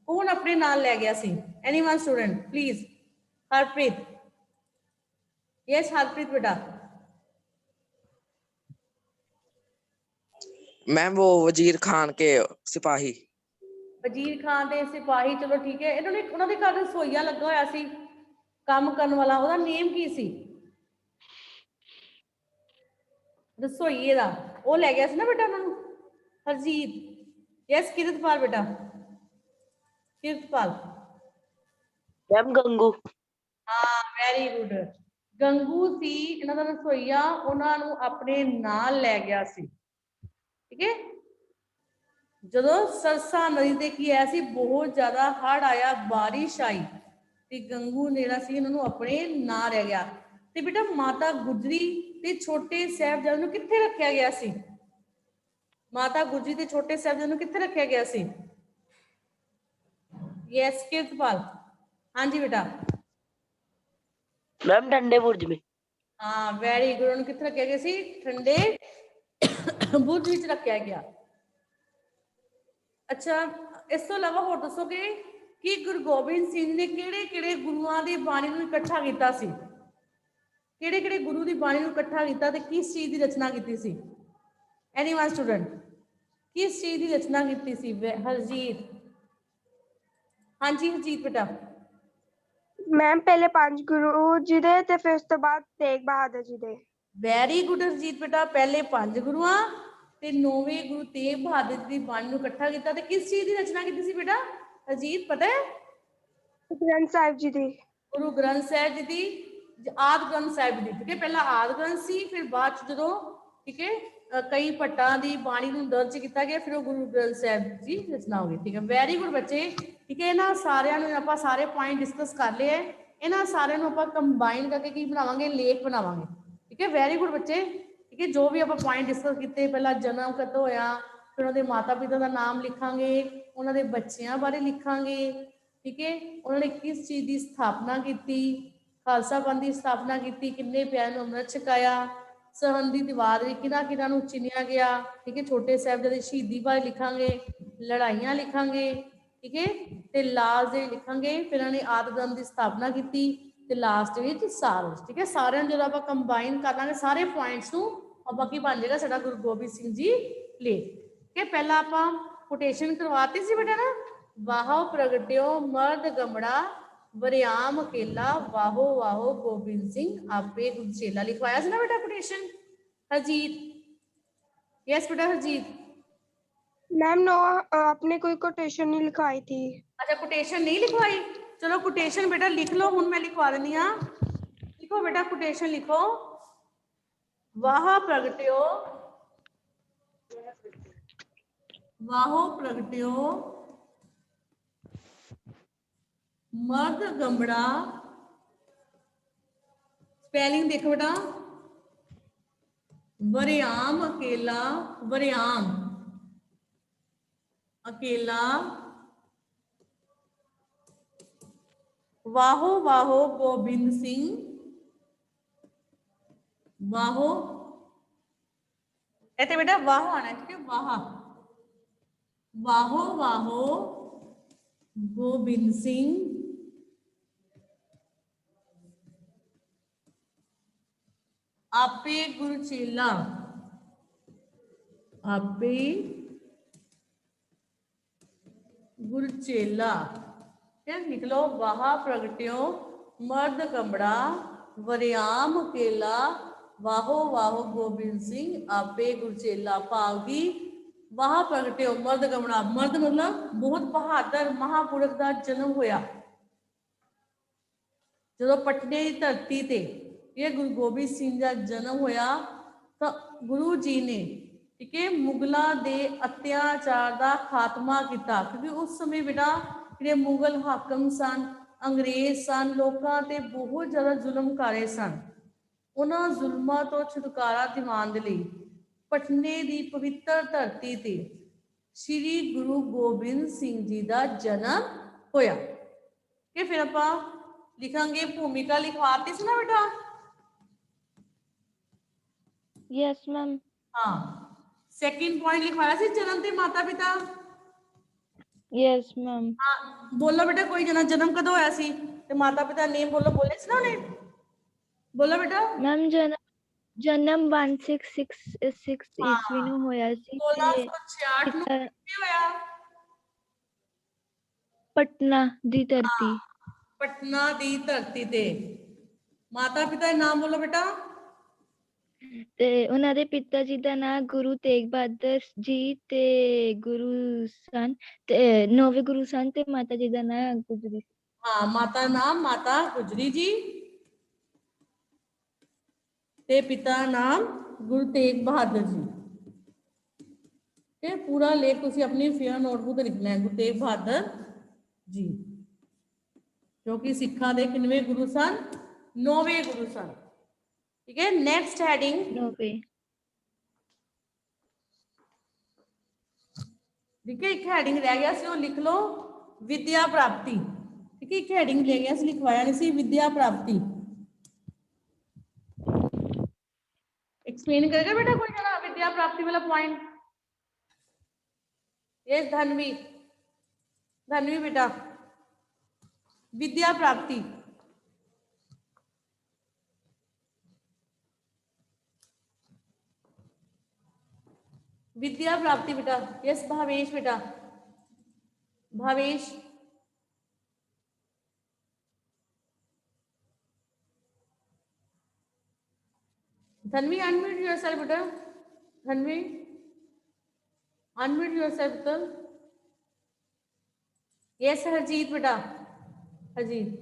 ਕੌਣ ਆਪਣੇ ਨਾਲ ਲੈ ਗਿਆ ਸੀ? Anyone student please? Harpreet, yes Harpreet ਬੇਟਾ। मैम वो वजीर खान के सिपाही। ਵਜ਼ੀਰ ਖਾਨ ਦੇ ਸਿਪਾਹੀ, ਚਲੋ ਠੀਕ ਹੈ। ਇਹਨਾਂ ਨੇ ਉਹਨਾਂ ਦੇ ਘਰ ਰਸੋਈਆ ਲੱਗਾ ਹੋਇਆ ਸੀ ਕੰਮ ਕਰਨ ਵਾਲਾ, ਉਹਦਾ ਨੇਮ ਕੀ ਸੀ? ਰਸੋਈਏ ਦਾ, ਉਹ ਲੈ ਗਿਆ ਸੀ ਨਾ ਬੇਟਾ ਉਹਨਾਂ ਨੂੰ? ਹਰਜੀਤ, ਯੈਸ ਕਿਰਤਪਾਲ ਬੇਟਾ। ਕਿਰਤਪਾਲ, ਮੈਮ ਗੰਗੂ। ਹਾਂ ਵੈਰੀ ਗੁੱਡ। ਗੰਗੂ ਸੀ ਇਹਨਾਂ ਦਾ ਰਸੋਈਆ, ਉਹਨਾਂ ਨੂੰ ਆਪਣੇ ਨਾਲ ਲੈ ਗਿਆ ਸੀ। ਠੀਕ ਹੈ। ਜਦੋਂ ਸਰਸਾ ਨਦੀ ਤੇ ਕੀ ਆਇਆ ਸੀ? ਬਹੁਤ ਜ਼ਿਆਦਾ ਹੜ੍ਹ ਆਇਆ, ਬਾਰਿਸ਼ ਆਈ ਤੇ ਗੰਗੂ ਨੇ ਜਿਹੜਾ ਸੀ ਇਹਨਾਂ ਨੂੰ ਆਪਣੇ ਨਾਲ ਰਹਿ ਗਿਆ। ਤੇ ਬੇਟਾ ਮਾਤਾ ਗੁਜਰੀ ਤੇ ਛੋਟੇ ਸਾਹਿਬਜ਼ਾਦੇ ਨੂੰ ਕਿੱਥੇ ਰੱਖਿਆ ਗਿਆ ਸੀ? ਮਾਤਾ ਗੁਜਰੀ ਤੇ ਛੋਟੇ ਸਾਹਿਬਜ਼ਾਦੇ ਨੂੰ ਕਿੱਥੇ ਰੱਖਿਆ ਗਿਆ ਸੀ? ਯੈਸ ਕਿਰਤਪਾਲ, ਹਾਂਜੀ ਬੇਟਾ। ਮੈਮ ਠੰਡੇ ਬੁਰਜ ਵਿੱਚ। ਹਾਂ ਵੈਰੀ ਗੁੱਡ। ਉਹਨੂੰ ਕਿੱਥੇ ਰੱਖਿਆ ਗਿਆ ਸੀ? ਠੰਡੇ ਬੁਰਜ ਵਿੱਚ ਰੱਖਿਆ ਗਿਆ। ਅੱਛਾ ਇਸ ਤੋਂ ਇਲਾਵਾ ਹੋਰ ਦੱਸੋਗੇ ਕਿ ਗੁਰੂ ਗੋਬਿੰਦ ਸਿੰਘ ਨੇ ਕਿਹੜੇ ਕਿਹੜੇ ਗੁਰੂਆਂ ਦੀ ਬਾਣੀ ਨੂੰ ਇਕੱਠਾ ਕੀਤਾ ਸੀ? ਕਿਹੜੇ ਕਿਹੜੇ ਗੁਰੂ ਦੀ ਬਾਣੀ ਨੂੰ ਇਕੱਠਾ ਕੀਤਾ ਤੇ ਕਿਸ ਚੀਜ਼ ਦੀ ਰਚਨਾ ਕੀਤੀ ਸੀ? Anyone student? ਕਿਸ ਚੀਜ਼ ਦੀ ਰਚਨਾ ਕੀਤੀ ਸੀ? ਹਰਜੀਤ, ਹਾਂਜੀ ਹਰਜੀਤ ਬੇਟਾ। ਮੈਮ ਪਹਿਲੇ 5 ਗੁਰੂ ਜੀ ਦੇ ਤੇ ਫਿਰ ਉਸ ਤੋਂ ਬਾਅਦ ਤੇਗ ਬਹਾਦਰ ਜੀ ਦੇ। ਵੈਰੀ ਗੁੱਡ ਹਰਜੀਤ ਬੇਟਾ। ਪਹਿਲੇ 5 ਗੁਰੂਆਂ ਤੇ 9ਵੇਂ ਗੁਰੂ ਤੇਗ ਬਹਾਦਰ ਜੀ ਦੀ ਬਾਣੀ ਨੂੰ ਇਕੱਠਾ ਕੀਤਾ ਤੇ ਕਿਸ ਚੀਜ਼ ਦੀ ਰਚਨਾ ਕੀਤੀ ਸੀ ਬੇਟਾ? ਹਰਜੀਤ ਪਤਾ ਹੈ? ਗੁਰੂ ਗ੍ਰੰਥ ਸਾਹਿਬ ਜੀ ਦੀ। ਗੁਰੂ ਗ੍ਰੰਥ ਸਾਹਿਬ ਜੀ ਦੀ, ਆਦਿ ਗ੍ਰੰਥ ਸਾਹਿਬ ਦੀ। ਠੀਕ ਹੈ, ਪਹਿਲਾਂ ਆਦਿ ਗ੍ਰੰਥ ਸੀ, ਫਿਰ ਬਾਅਦ ਚ ਜਦੋਂ ਠੀਕ ਹੈ ਕਈ ਭੱਟਾਂ ਦੀ ਬਾਣੀ ਨੂੰ ਦਰਜ ਕੀਤਾ ਗਿਆ, ਫਿਰ ਉਹ ਗੁਰੂ ਗ੍ਰੰਥ ਸਾਹਿਬ ਜੀ ਰਚਨਾ ਹੋ ਗਈ। ਠੀਕ ਹੈ, ਵੈਰੀ ਗੁੱਡ ਬੱਚੇ। ਠੀਕ ਹੈ, ਇਹਨਾਂ ਸਾਰਿਆਂ ਨੂੰ ਆਪਾਂ ਸਾਰੇ ਪੁਆਇੰਟ ਡਿਸਕਸ ਕਰ ਲਏ ਹੈ। ਇਹਨਾਂ ਸਾਰਿਆਂ ਨੂੰ ਆਪਾਂ ਕੰਬਾਈਨ ਕਰਕੇ ਕੀ ਬਣਾਵਾਂਗੇ? ਲੇਖ ਬਣਾਵਾਂਗੇ। ਠੀਕ ਹੈ, ਵੈਰੀ ਗੁੱਡ ਬੱਚੇ। ਠੀਕ ਹੈ, ਜੋ ਵੀ ਆਪਾਂ ਪੁਆਇੰਟ ਡਿਸਕਸ ਕੀਤੇ, ਪਹਿਲਾਂ ਜਨਮ ਕਦੋਂ ਹੋਇਆ, ਫਿਰ ਉਹਦੇ ਮਾਤਾ ਪਿਤਾ ਦਾ ਨਾਮ ਲਿਖਾਂਗੇ, ਉਹਨਾਂ ਦੇ ਬੱਚਿਆਂ ਬਾਰੇ ਲਿਖਾਂਗੇ। ਠੀਕ ਹੈ, ਉਹਨਾਂ ਨੇ ਕਿਸ ਚੀਜ਼ ਦੀ ਸਥਾਪਨਾ ਕੀਤੀ, ਖਾਲਸਾ ਪੰਥ ਦੀ ਸਥਾਪਨਾ ਕੀਤੀ, ਕਿੰਨੇ ਪਿਆਰਿਆਂ ਨੂੰ ਅੰਮ੍ਰਿਤ ਛਕਾਇਆ, ਸਰਹੰਦ ਦੀ ਦੀਵਾਰ ਵਿੱਚ ਕਿਹਨਾਂ ਨੂੰ ਚਿਣਿਆ ਗਿਆ। ਠੀਕ ਹੈ, ਛੋਟੇ ਸਾਹਿਬਜ਼ਾਦੇ ਦੀ ਸ਼ਹੀਦੀ ਬਾਰੇ ਲਿਖਾਂਗੇ, ਲੜਾਈਆਂ ਲਿਖਾਂਗੇ। ਠੀਕ ਹੈ, ਤੇ ਲਾਸਟ ਦੇ ਲਿਖਾਂਗੇ ਫਿਰ ਇਹਨਾਂ ਨੇ ਆਦਿ ਗ੍ਰੰਥ ਦੀ ਸਥਾਪਨਾ ਕੀਤੀ ਤੇ ਲਾਸਟ ਵਿੱਚ ਸਾਰ। ਠੀਕ ਹੈ, ਸਾਰਿਆਂ ਨੂੰ ਜਦੋਂ ਆਪਾਂ ਕੰਬਾਈਨ ਕਰ ਲਾਂਗੇ ਸਾਰੇ ਪੁਆਇੰਟਸ ਨੂੰ, ਆਪਾਂ ਕੀ ਬਣ ਜਾਏਗਾ? ਸਾਡਾ ਗੁਰੂ ਗੋਬਿੰਦ ਸਿੰਘ ਜੀ ਲੇਖ। ਠੀਕ ਹੈ, ਪਹਿਲਾਂ ਆਪਾਂ ਕੋਟੇਸ਼ਨ ਕਰਵਾਤੀ ਸੀ ਬੇਟਾ ਨਾ, ਵਾਹੋ ਪ੍ਰਗਟਿਓ ਮਰਦ ਗਮੜਾ ਵਰਿਆਮ ਅਕੇਲਾ, ਵਾਹੋ ਵਾਹੋ ਗੋਬਿੰਦ ਸਿੰਘ ਆਪੇ ਗੁਰਚੇਲਾ, ਲਿਖਵਾਇਆ ਸੀ ਨਾ ਬੇਟਾ ਕੋਟੇਸ਼ਨ? ਹਰਜੀਤ, यस बेटा हरजीत। मैम नो आपने कोई कोटेशन नहीं लिखवाई थी। अच्छा कोटेशन नहीं लिखवाई, चलो कोटेशन बेटा लिख लो, हूँ मैं लिखवा देनी हाँ। लिखो बेटा कोटेशन लिखो। ਵਾਹ ਪ੍ਰਗਟਿਓ ਵਾਹੋ ਪ੍ਰਗਟਿਓ ਮਰਦ ਗੰਬੜਾ स्पेलिंग देखो बेटा वरियाम अकेला वरियाम अकेला वाहो वाहो गोबिंद सिंह वाहो ऐसे बेटा वाहो आना है ठीक है वाह वाहो वाहो गोबिंद सिंह आपे गुरुचेला आपे गुरुचेला क्या लिख लो वाह प्रगट्यो मर्द कमड़ा वरियाम अकेला वाहो वाहो गोबिंद सिंह आपे गुरुचेला पावगी वाह प्रगट्यो मर्द कमड़ा मर्द मतलब बहुत बहादुर महापुरुष का जन्म होया जो पटने की धरती ते ये गुरु गोबिंद सिंह का जन्म होया तो गुरु जी ने ठीक है मुगलों के अत्याचार का खात्मा किया क्योंकि उस समय बेटा जो मुगल हाकम सन अंग्रेज सन लोगों ते बहुत ज़्यादा जुल्म कर रहे सन उन्होंने जुल्मां तो छुटकारा दिवाने के लिए पटने की पवित्र धरती ते श्री गुरु गोबिंद सिंह जी का जन्म होया कि फिर आप लिखांगे भूमिका लिखवाती सी ना बेटा यस मैम हाँ सेकंड पॉइंट लिखवाया सी जन्म ते माता पिता यस मैम हाँ बोलो बेटा कोई जना जन्म कदों होया सी ते माता पिता नेम बोलो बोले सी ना उन्हें बोलो बेटा मैम जन्म 1666 ईस्वी ਨੂੰ ਹੋਇਆ ਸੀ 1666 ਨੂੰ ਕਿੱਥੇ ਹੋਇਆ ਪਟਨਾ ਦੀ ਧਰਤੀ ਪਟਨਾ ਦੀ ਧਰਤੀ ਤੇ ਮਾਤਾ ਪਿਤਾ ਦਾ ਨਾਮ ਬੋਲੋ ਬੇਟਾ ਤੇ ਉਹਨਾਂ ਦੇ ਪਿਤਾ ਜੀ ਦਾ ਨਾਮ ਗੁਰੂ ਤੇਗ ਬਹਾਦਰ ਜੀ ਤੇ ਗੁਰੂ ਸਨ ਤੇ ਨੌਵੇਂ ਗੁਰੂ ਸਨ ਤੇ ਮਾਤਾ ਜੀ ਦਾ ਨਾਮ ਗੁਜਰੀ हाँ माता नाम माता गुजरी जी ते पिता नाम गुरु तेग बहादुर जी ते पूरा लेख तुसी अपनी फेयर नोटबुक लिखना है गुरु तेग बहादुर जी जो कि सिखा दे किनवे गुरु सन नौवे गुरु सन ठीक है नेक्स्ट हेडिंग ਨੌਵੇਂ ठीक है एक हेडिंग रह गया सी वो लिख लो विद्या प्राप्ति ठीक है एक हेडिंग रह गया सी लिखवाया नहीं सी विद्या प्राप्ति एक्सप्लेन करेगा बेटा कोई जना विद्या प्राप्ति वाला पॉइंट ये धनवी धनवी बेटा विद्या प्राप्ति विद्या प्राप्ति बेटा यस भावेश बेटा भावेश धनवी अनम्यूट योरसेल्फ बेटा धनवी अनम्यूट योरसेल्फ बेटा यस हरजीत बेटा हरजीत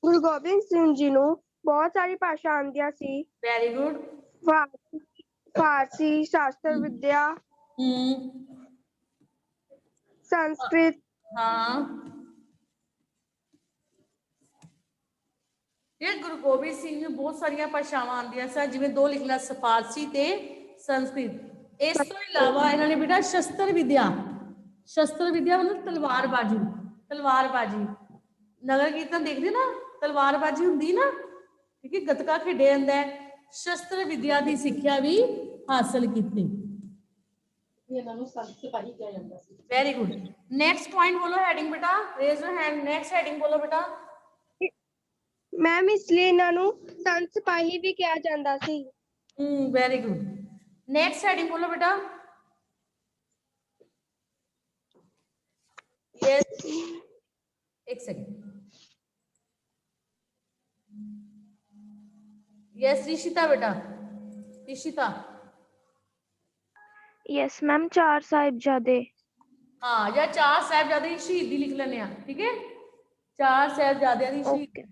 ਗੁਰੂ ਗੋਬਿੰਦ ਸਿੰਘ ਜੀ ਨੂੰ ਬਹੁਤ ਸਾਰੀ ਭਾਸ਼ਾ ਆਉਂਦੀਆਂ ਸੀ वेरी गुड फारसी शास्त्र विद्या संस्कृत हाँ ये गुरु गोबिंद सिंह ਨੂੰ ਬਹੁਤ ਸਾਰੀਆਂ ਭਾਸ਼ਾਵਾਂ ਆਉਂਦੀਆਂ ਸਨ ਜਿਵੇਂ ਦੋ ਲਿਖਣਾ ਫਾਰਸੀ ਤੇ ਸੰਸਕ੍ਰਿਤ ਇਸ ਤੋਂ ਇਲਾਵਾ ਇਹਨਾਂ ਨੇ ਬੇਟਾ ਸ਼ਸਤਰ ਵਿਦਿਆ ਮਤਲਬ ਤਲਵਾਰਬਾਜੀ ਨਗਰ ਕੀਰਤਨ ਦੇਖਦੇ ਨਾ ਤਲਵਾਰਬਾਜੀ ਹੁੰਦੀ ਨਾ ਠੀਕ ਹੈ ਗੱਤਕਾ ਖੇਡਿਆ ਜਾਂਦਾ ਹੈ ਸ਼ਸਤਰ ਵਿਦਿਆ ਦੀ ਸਿੱਖਿਆ ਵੀ ਹਾਸਲ ਕੀਤੀ ਇਹਨਾਂ ਨੂੰ ਸੰਤ ਸਿਪਾਹੀ ਕਿਹਾ ਜਾਂਦਾ ਸੀ ਵੈਰੀ ਗੁੱਡ ਨੈਕਸਟ ਪੁਆਇੰਟ ਬੋਲੋ ਹੈਡਿੰਗ ਬੇਟਾ raise your hand next heading ਬੋਲੋ ਬੇਟਾ ਮੈਮ ਇਸ ਲਈ ਇਹਨਾਂ ਨੂੰ ਸੰਤ ਸਿਪਾਹੀ ਵੀ ਕਿਹਾ ਜਾਂਦਾ ਸੀ ਵੈਰੀ ਗੁੱਡ ਨੈਕਸਟ ਹੈਡਿੰਗ ਬੋਲੋ ਬੇਟਾ यस एक सेकंड यस ऋषिता बेटा ऋषिता यस मैम 4 साहिबजादे हाँ या 4 साहिबजादे की शहीदी लिख लेने हैं ठीक है 4 साहिबजादे की शहीदी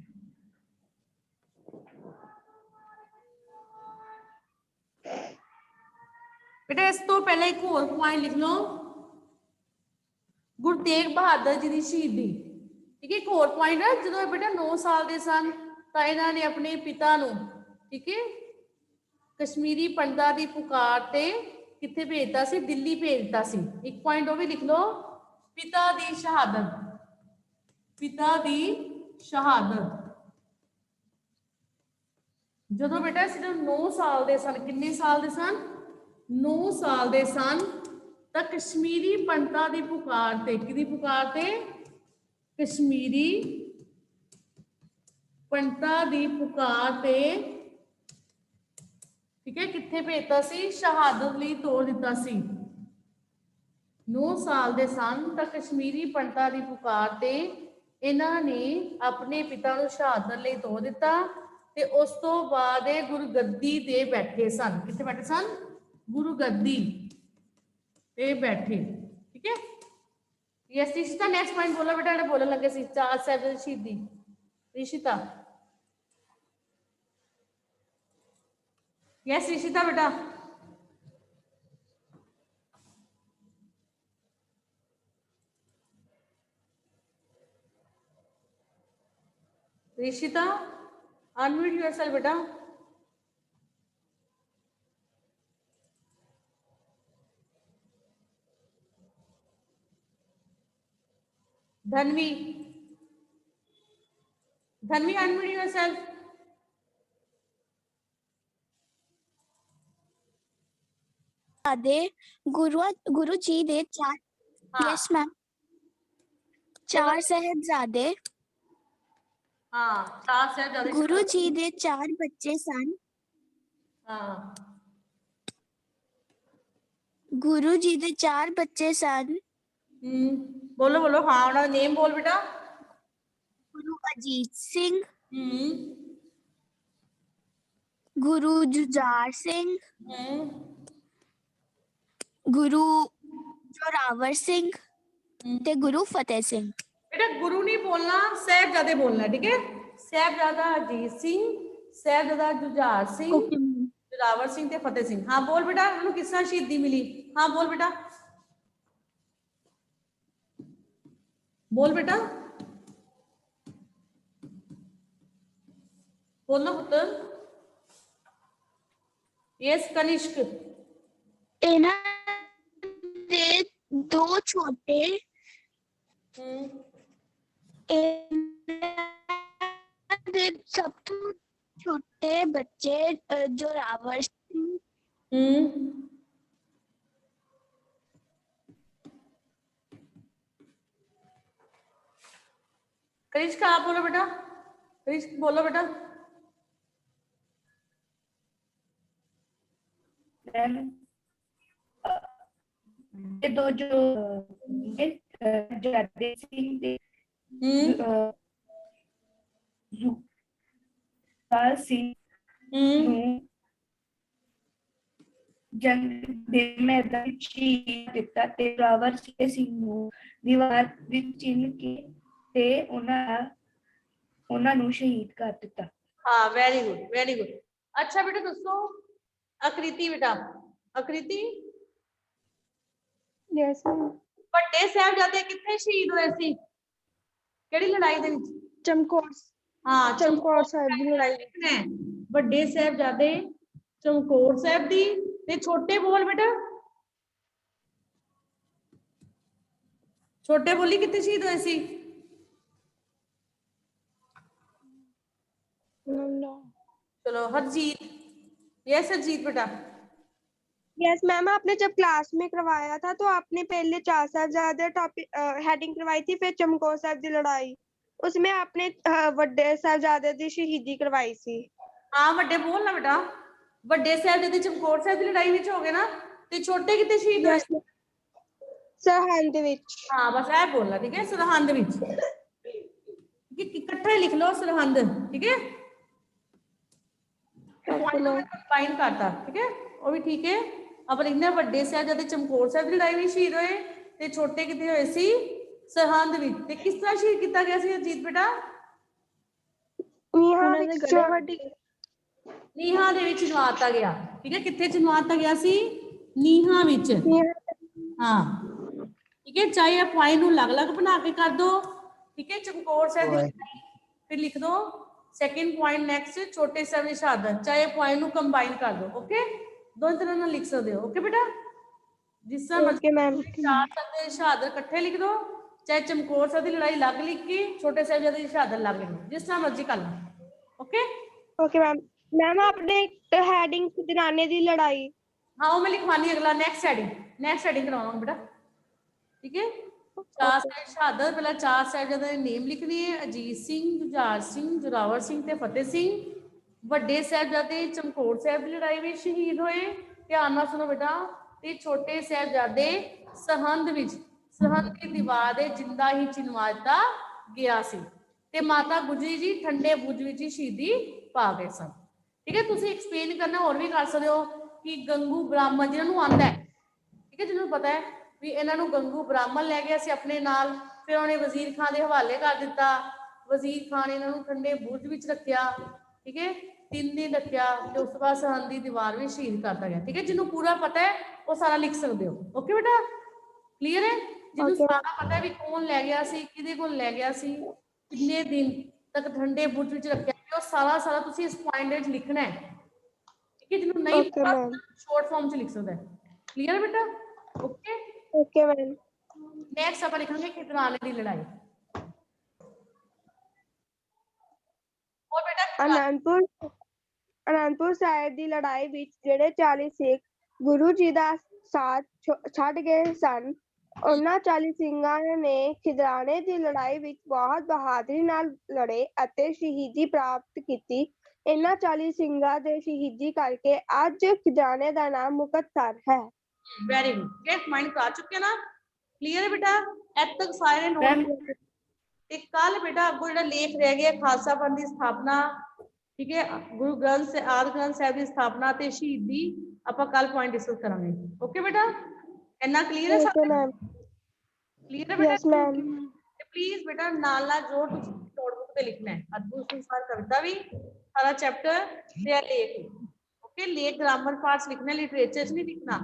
बेटा इस तो पहले एक और पॉइंट लिख लो, गुरु तेग बहादुर जी की शहीदी। ठीक है, एक और पॉइंट है, जो बेटा 9 साल के सन तो इन्होंने अपने पिता नू, ठीक है, कश्मीरी पंडितां की पुकार ते किथे भेजता सी, दिल्ली भेजता सी। एक पॉइंट वो भी लिख लो, पिता दी शहादत, पिता दी शहादत। जो बेटा सिर्फ 9 साल के सन, किन्ने साल के सन, 9 साल के सन, तो कश्मीरी पंडितां की पुकार ते, किहदी पुकार ते, कश्मीरी पंडितां की पुकार ते, ठीक है, किथे भेजता सी, शहादत लई तोड़ दिता सी। 9 साल के सन तो कश्मीरी पंडितां की पुकार ते इन्हां ने अपने पिता नूं शहादत लई तोड़ दिता ते उस तो बाद गुरु गद्दी ते बैठे सन। किथे बैठे सन, गुरु गद्दी ते बैठे। ठीक है, यस रिशिता नेक्स्ट पॉइंट बोलो बेटा, जेड़ा बोलन लगे सी चार साहिब शहीदी। रिशिता, यस रिशिता बेटा। रिशिता अनम्यूट योरसेल्फ बेटा। Dhanvi, Dhanvi unmute yourself. गुरु जी दे चार, यस मैम, चार साहिबजादे, हाँ, चार साहिबजादे, गुरु जी दे 4 बच्चे सन। हाँ, गुरु जी दे 4 बच्चे सन। बोलो बोलो, हाँ उनका नेम बोल बेटा। गुरु अजीत सिंह, हम्म, गुरु जुझार सिंह, गुरु जोरावर सिंह ते गुरु फतेह सिंह। बेटा गुरु नहीं बोलना, साहिबजादे बोलना। ठीक है, साहिबजादा अजीत सिंह, साहिबजादा जुझार सिंह, जोरावर सिंह ते फतेह सिंह। हाँ बोल बेटा, उन्होंने किस तरह शहीदी मिली। हाँ बोल बेटा, बोल बेटा, बोलो पुत्र। यस कनिष्क, इन्हां दे 2 छोटे, दे सब तो छोटे बच्चे जोरावर सिंह, कनिष्क आप बोलो बेटा, कनिष्क बोलो बेटा। ये दो जो जादे सिंह दे जुझार सिंह ਨੂੰ ਜੰਗ ਦੇ ਮੈਦਾਨ ਵਿੱਚ ਸ਼ਹੀਦ ਦਿੱਤਾ ਤੇ जोरावर ਸਿੰਘ ਨੂੰ ਦੀਵਾਰ ਵਿੱਚ ਚਿਣ ਕੇ ਤੇ ਉਹਨਾਂ ਨੂੰ ਸ਼ਹੀਦ ਕਰ ਦਿੱਤਾ। हाँ वेरी गुड, वेरी गुड। अच्छा बेटा दोस्तों, आकृति बेटा, आकृति यस मैम। ਵੱਡੇ ਸਾਹਿਬਜ਼ਾਦੇ ਕਿੱਥੇ ਸ਼ਹੀਦ ਹੋਏ ਸੀ, ਕਿਹੜੀ ਲੜਾਈ ਦੇ ਵਿੱਚ? चमकौर, ਹਾਂ, चमकौर साहिब की लड़ाई। ਨੇ ਵੱਡੇ ਸਾਹਿਬਜ਼ਾਦੇ ਚਮਕੌਰ ਸਾਹਿਬ ਦੀ, ਤੇ ਛੋਟੇ ਬੋਲ ਬੇਟਾ, ਛੋਟੇ ਬੋਲੀ ਕਿੱਥੇ ਸ਼ਹੀਦ ਹੋਏ ਸੀ? चलो हरजीत, यस हरजीत बेटा। यस मैम, आपने जब क्लास में करवाया था तो आपने पहले 4 साहिबजादे टॉपिक हेडिंग करवाई थी, फिर चमकौर साहिब की लड़ाई, उसमें आपने वड्डे साहिबजादे की शहीदी करवाई थी। हाँ वड्डे बोल ना बेटा, ਵੱਡੇ ਸਾਹਿਬਜ਼ਾਦੇ ਚਮਕੌਰ ਸਾਹਿਬ ਦੀ ਲੜਾਈ ਵਿੱਚ ਹੋ ਗਏ ਨਾ, ਤੇ ਛੋਟੇ ਕਿਤੇ ਸ਼ਹੀਦ ਹੋਏ? ਸਰਹੰਦ ਵਿੱਚ। ਹਾਂ ਬਸ ਇਹ ਬੋਲਣਾ, ਠੀਕ ਹੈ, ਸਰਹੰਦ ਵਿੱਚ। ਇਕੱਠਾ ਲਿਖ ਲਓ ਸਰਹੰਦ, ਠੀਕ ਹੈ, ਕੰਬਾਈਨ ਕਰਤਾ, ਠੀਕ ਹੈ, ਉਹ ਵੀ ਠੀਕ ਹੈ। ਆਪਾਂ ਲਿਖਦੇ ਹਾਂ ਵੱਡੇ ਸਾਹਿਬਜ਼ਾਦੇ ਚਮਕੌਰ ਸਾਹਿਬ ਦੀ ਲੜਾਈ ਵਿੱਚ ਸ਼ਹੀਦ ਹੋਏ, ਤੇ ਛੋਟੇ ਕਿਤੇ ਹੋਏ ਸੀ? ਸਰਹੰਦ ਵਿੱਚ। ਤੇ ਕਿਸ ਤਰ੍ਹਾਂ ਸ਼ਹੀਦ ਕੀਤਾ ਗਿਆ ਸੀ ਅਜੀਤ ਬੇਟਾ? ਨੀਹਾਂ ਦੇ ਵਿੱਚ ਚਿਣਵਾ ਦਿੱਤਾ ਗਿਆ। ਠੀਕ ਹੈ, ਕਿੱਥੇ ਚਿਣਵਾ ਦਿੱਤਾ ਗਿਆ ਸੀ? ਨੀਹਾਂ ਵਿੱਚ ਹਾਂ ठीक है, चाहे आप पॉइंट अलग अलग बना के कर दो, ठीक है। चमकौर साहब दी लड़ाई फिर लिख दो सेकंड पॉइंट नेक्स्ट छोटे साहब दी शहादत, चाहे पॉइंट नु कंबाइन कर दो, ओके। दोनों तरह ना लिख सकते हो, ओके बेटा। जिस तरह मर्जी चार साहब दी शहादत इकट्ठे लिख दो, चाहे चमकौर साहब दी लड़ाई अलग लिख के छोटे साहब दी शहादत अलग लिख दो, जिस तरह मर्जी कर लो, ओके। Okay ma'am. मैम आपने हेडिंग खिदराने दी लड़ाई, हाँ वो मैं लिखवानी अगला नेक्स्ट हेडिंग करवाऊंगा बेटा, ठीक है। चार साहब शहादत, पहला चार साहिबजादे दी नेम लिखनी है, अजीत सिंह, जुझार सिंह, जोरावर सिंह ते फतेह सिंह। वड्डे साहिबजादे चमकौर साहब की लड़ाई में शहीद होए, ध्यान नाल सुनो बेटा। ते छोटे साहिबजादे सरहंद की दीवार दे जिंदा ही चिनवा दिता गया सी, ते माता गुजरी जी ठंडे बुर्ज विच शहीदी पा गए सन, ठीक है। तुसीं एक्सप्लेन करना और भी कर सकते हो कि गंगू ब्राह्मण जिन्होंने आंदा है, ठीक है, जिन्होंने पता है भी इन्हों गंगू ब्राह्मण लै गया से अपने नाल, फिर उन्हें वजीर खान के हवाले कर दिता, वजीर खान ने इन्हों ठंडे बुर्ज विच रखिया, ठीक है, 3 दिन रखिया, तो उस बाद सरहंद की दीवार में शहीद करता गया, ठीक है। जिन्हों पूरा पता है वो सारा लिख सकते हो, ओके बेटा, क्लीयर है। जिन्हों सारा पता है भी कौन लै गया सी, किहदे कोल लै गया सी, कितने दिन तक ठंडे बुर्ज विच रखिया, वो सारा तुसीं इस पॉइंट विच लिखना है, ठीक है। जिन्हों नहीं पता शॉर्ट फॉर्म च लिख सकता है, क्लीयर है बेटा, ओके। Okay ma'am. नेक्स्ट आप लिखेंगे खिदराने की लड़ाई। और बेटा आनंदपुर साहिब की लड़ाई विच जेड़े 40 सिख गुरु जी का साथ छड्ड गए सन, उन्हां 40 सिंघां ने खिदराने की लड़ाई विच बहुत बहादुरी नाल लड़े अते शहीदी प्राप्त की। इन्हां 40 सिंघां दे शहीदी करके अज खिदराने का नाम मुक्तसर है। वेरी गुड, गेट माइंड आ चुके ना, क्लियर है बेटा। अब तक सारे नोट ते कल बेटा अगो जो लेख रह गया खालसा पंथ की स्थापना, ठीक है, गुरु ग्रंथ आदि ग्रंथ साहब की स्थापना ते शहीदी आप कल पॉइंट डिस्कस करेंगे, ओके बेटा। इन्ना क्लियर है सब, क्लियर है बेटा। Yes ma'am. प्लीज बेटा नाल नाल जो तुसीं नोटबुक ते लिखना है, अद्भुत संसार कविता भी सारा चैप्टर ते लेख, ओके। लेख ग्रामर पार्ट्स लिखना, लिटरेचर नहीं लिखना,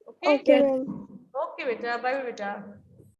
ओके। ओके बेटा, बाय बेटा।